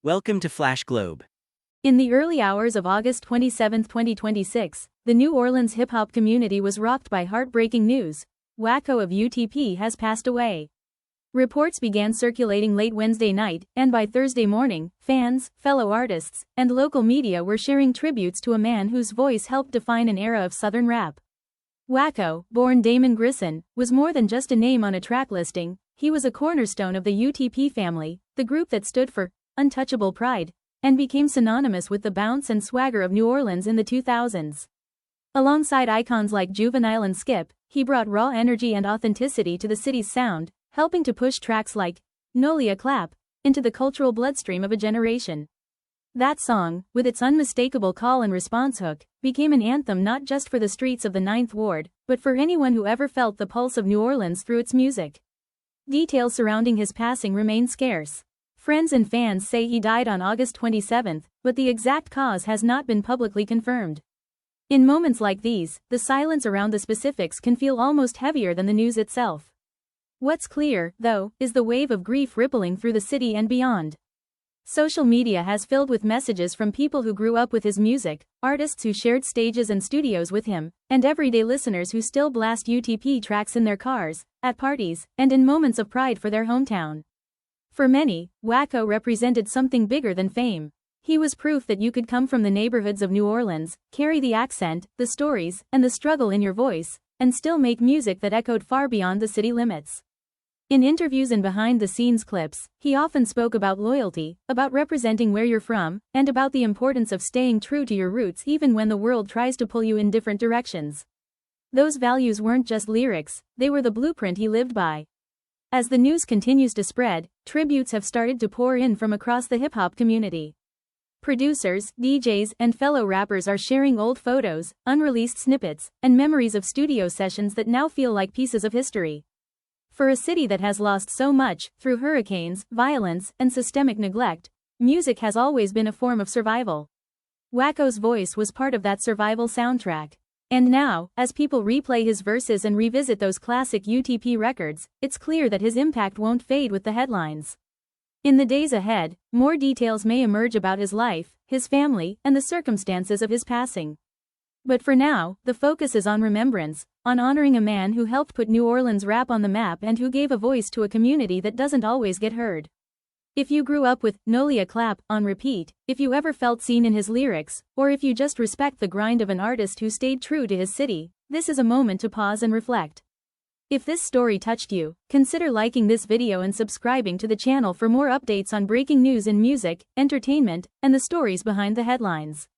Welcome to Flash Globe. In the early hours of August 27, 2026, the New Orleans hip-hop community was rocked by heartbreaking news. WACKO of UTP has passed away. Reports began circulating late Wednesday night, and by Thursday morning, fans, fellow artists, and local media were sharing tributes to a man whose voice helped define an era of Southern rap. WACKO, born Damon Grison, was more than just a name on a track listing. He was a cornerstone of the UTP family, the group that stood for untouchable pride, and became synonymous with the bounce and swagger of New Orleans in the 2000s. Alongside icons like Juvenile and Skip, he brought raw energy and authenticity to the city's sound, helping to push tracks like Nolia Clap into the cultural bloodstream of a generation. That song, with its unmistakable call and response hook, became an anthem not just for the streets of the Ninth Ward, but for anyone who ever felt the pulse of New Orleans through its music. Details surrounding his passing remain scarce. Friends and fans say he died on August 27, but the exact cause has not been publicly confirmed. In moments like these, the silence around the specifics can feel almost heavier than the news itself. What's clear, though, is the wave of grief rippling through the city and beyond. Social media has filled with messages from people who grew up with his music, artists who shared stages and studios with him, and everyday listeners who still blast UTP tracks in their cars, at parties, and in moments of pride for their hometown. For many, WACKO represented something bigger than fame. He was proof that you could come from the neighborhoods of New Orleans, carry the accent, the stories, and the struggle in your voice, and still make music that echoed far beyond the city limits. In interviews and behind-the-scenes clips, he often spoke about loyalty, about representing where you're from, and about the importance of staying true to your roots even when the world tries to pull you in different directions. Those values weren't just lyrics, they were the blueprint he lived by. As the news continues to spread, tributes have started to pour in from across the hip-hop community. Producers, DJs, and fellow rappers are sharing old photos, unreleased snippets, and memories of studio sessions that now feel like pieces of history. For a city that has lost so much, through hurricanes, violence, and systemic neglect, music has always been a form of survival. WACKO's voice was part of that survival soundtrack. And now, as people replay his verses and revisit those classic UTP records, it's clear that his impact won't fade with the headlines. In the days ahead, more details may emerge about his life, his family, and the circumstances of his passing. But for now, the focus is on remembrance, on honoring a man who helped put New Orleans rap on the map and who gave a voice to a community that doesn't always get heard. If you grew up with Nolia Clap on repeat, if you ever felt seen in his lyrics, or if you just respect the grind of an artist who stayed true to his city, this is a moment to pause and reflect. If this story touched you, consider liking this video and subscribing to the channel for more updates on breaking news in music, entertainment, and the stories behind the headlines.